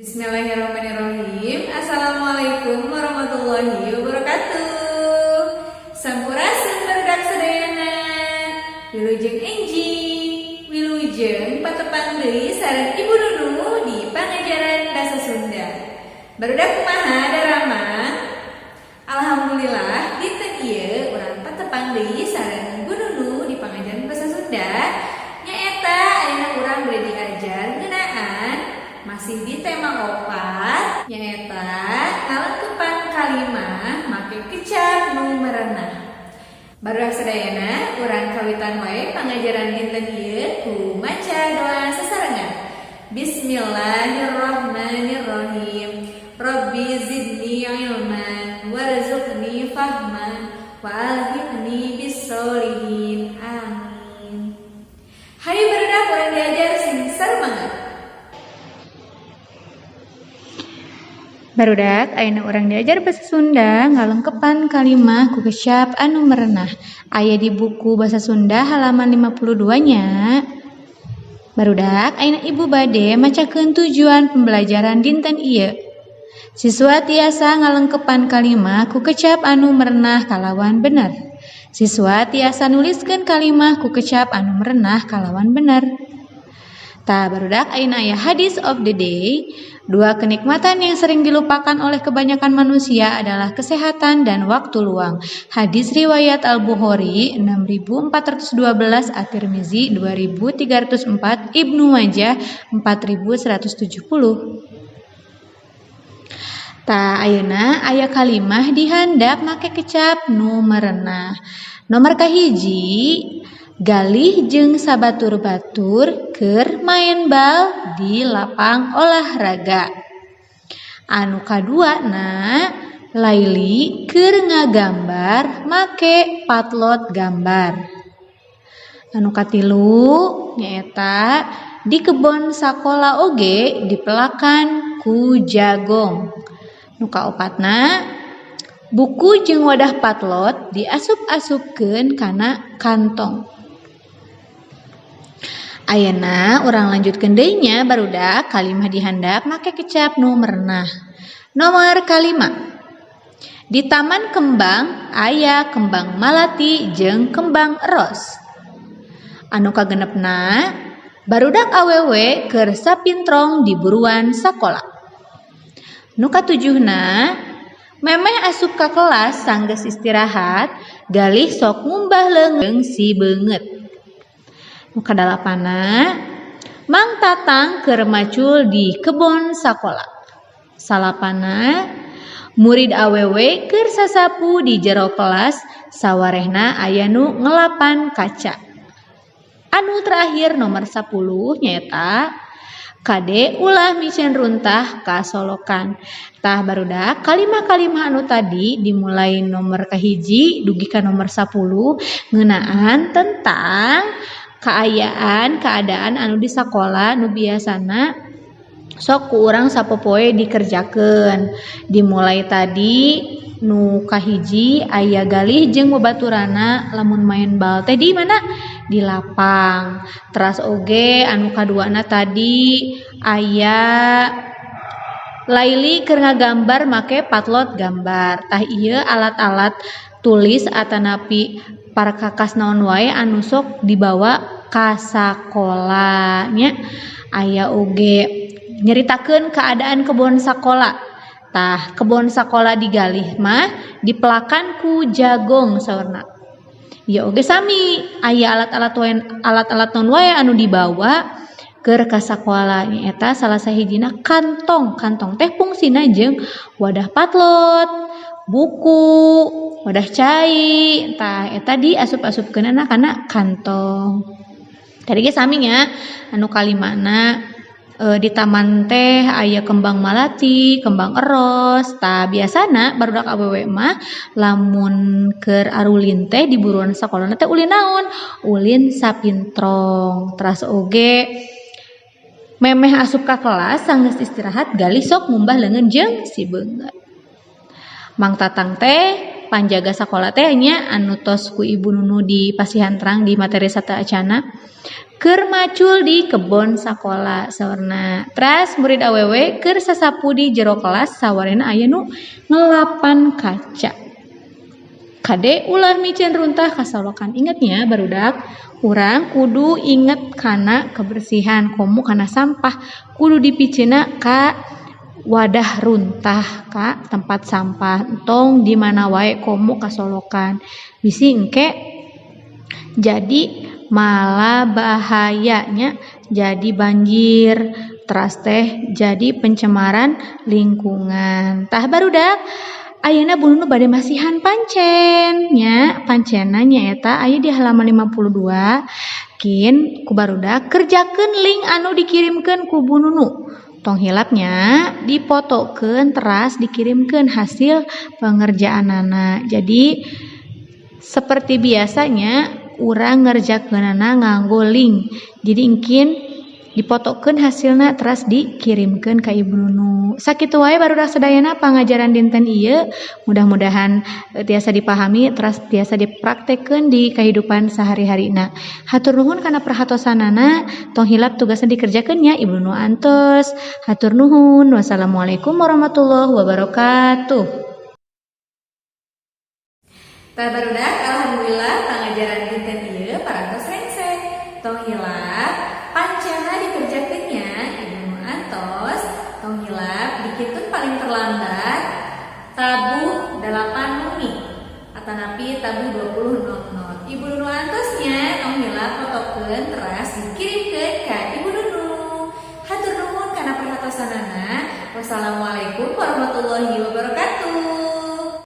Bismillahirrahmanirrahim. Assalamualaikum warahmatullahi wabarakatuh. Sampurasun barudak sadayana. Wilujeng Enji, wilujeng patepang deui sareng Ibu Nunu di pangajaran Basa Sunda. Barudak kumaha darama? Alhamdulillah dinten ieu urang patepang deui sareng Ibu Nunu di pangajaran Basa Sunda. Nyaeta ayeuna urang bade diajar ngeunaan masih di tema opat, nyaeta ngalengkepan kalimah make kecap nu merenah. Barudak sadayana urang kawitan wae pangajaran dinten ieu ku maca doa sasarengan. Bismillahirrahmanirrahim. Rabbi zidni ilman warzuqni fahman wa alhiqni bis-sholihin. Amin. Hayu barudak urang diajar sing sarumangat. Barudak ayeuna urang diajar basa Sunda ngalengkepan kalimah ku kecap anu merenah. Aya di buku Basa Sunda halaman 52-nya. Barudak ayeuna ibu bade macakeun tujuan pembelajaran dinten ieu. Siswa tiasa ngalengkepan kalimah ku kecap anu merenah kalawan bener. Siswa tiasa nuliskeun kalimah ku kecap anu merenah kalawan bener. Tah barudak ayeuna aya hadis of the day. Dua kenikmatan yang sering dilupakan oleh kebanyakan manusia adalah kesehatan dan waktu luang. Hadis riwayat Al-Bukhari 6412, At-Tirmizi 2304, Ibnu Majah 4170. Tah ayeuna aya kalimah dihandap make kecap nu merenah. Nomor kahiji, galih jeung sabatur-batur keur main bal di lapang olahraga. Anu kaduana, Laili keur ngagambar make patlot gambar. Anu katilu nyaeta di kebon sakola oge dipelakan ku jagong. Nu kaopatna, buku jeung wadah patlot diasup-asupkeun kana kantong. Ayeuna urang lanjutkeun deui nya barudak kalimah dihandap make kecap nu merenah. Nomor kalima. Di taman kembang aya kembang malati jeung kembang eros. Anu kagenepna, barudak awewe keur sapintrong di buruan sakola. Nu katujuhna, memeh asup ka kelas sanggeus istirahat, galih sok ngumbah leungeung si beungeut. Nu kadalapana, Mang Tatang keur macul di kebon sakola. Salapana, murid awewe keur sasapu di jero kelas sawarehna aya nu ngelapan kaca. Anu terakhir nomor 10 nyaeta Kade ulah micen runtah kasolokan. Tah barudak kalimah-kalimah anu tadi dimulai nomor kahiji dugi ka nomor 10 ngeunaan tentang keadaan anu di sakola nu biasana sok ku urang sapopoe dikerjakeun. Dimulai tadi nu kahiji aya galih jeung babaturana lamun main bal teh di mana? Di lapang. Teras oge anu kaduana tadi aya Laili keur ngagambar make patlot gambar. Tah ieu alat-alat tulis atanapi parkakas naon wae anu sok dibawa ka sakola nya. Aya oge nyeritakeun keadaan kebon sakola. Tah kebon sakola digalih mah dipelakan ku jagong saurna. Ya oge sami aya alat-alat naon wae anu dibawa keur ka sakola nyaeta salah sahijina kantong. Kantong teh fungsina jeung wadah patlot, buku, wadah cai. Tah eta diasup-asupkeunana kana kantong. Tadi ge sami nya anu kalimana di taman teh aya kembang malati, kembang eros. Tah biasana barudak awewe mah lamun keur arulin teh di buruan sakolana teh ulin naon? Ulin sapintrong. Teras oge memeh asup ka kelas sanggeus istirahat galih sok ngumbah leungeun jeung si beungeut. Mang Tatang teh panjaga sakola teh nya anu tos ku Ibu Nunu di pasihan terang di materi sata acana keur macul di kebon sakola sawarna. Teras murid awewe keur sasapu di jero kelas sawarena aya nu ngelapan kaca. Kade ulah micen runtah kasolokan. Ingatnya barudak, urang kudu inget kana kebersihan, komo kana sampah kudu dipicena ka wadah runtah, ka tempat sampah, entong di mana wae komo kasolokan. Bisi engke jadi malah bahayanya jadi banjir, teras teh jadi pencemaran lingkungan. Tah barudak ayeuna Bu Nunu bade masihan pancen nya, pancena nyaeta aya di halaman 52. Kin ku barudak kerjakeun link anu dikirimkeun ku Bu Nunu. Tong hilapnya dipotokeun teras dikirimkeun hasil pengerjaanana. Jadi seperti biasanya urang ngerjakeunana nganggo link. Jadi engkin dipotokeun hasilna teras dikirimkeun ka Ibu Nunu. Sakitu wae barudak sadayana pangajaran dinten ieu, mudah-mudahan tiasa dipahami teras tiasa dipraktekkeun di kehidupan sehari-harina. Hatur nuhun kana perhatosanana, tong hilap tugasna dikerjakeun nya Ibu Nunu antos. Hatur nuhun. Wassalamualaikum warahmatullahi wabarakatuh. Tah barudak alhamdulillah pangajaran dinten ieu parantos rengsek. Tong hilap pancena dikerjakeunnya Ibu Nunu antos. Tong hilap dikitun paling terlambat tabuh 8 menit atanapi tabuh 20.00. Ibu Nunu antosnya tong hilap fotokeun teras dikirimkeun ka Ibu Nunu. Hatur nuhun kana perhatosanana. Wassalamualaikum warahmatullahi wabarakatuh.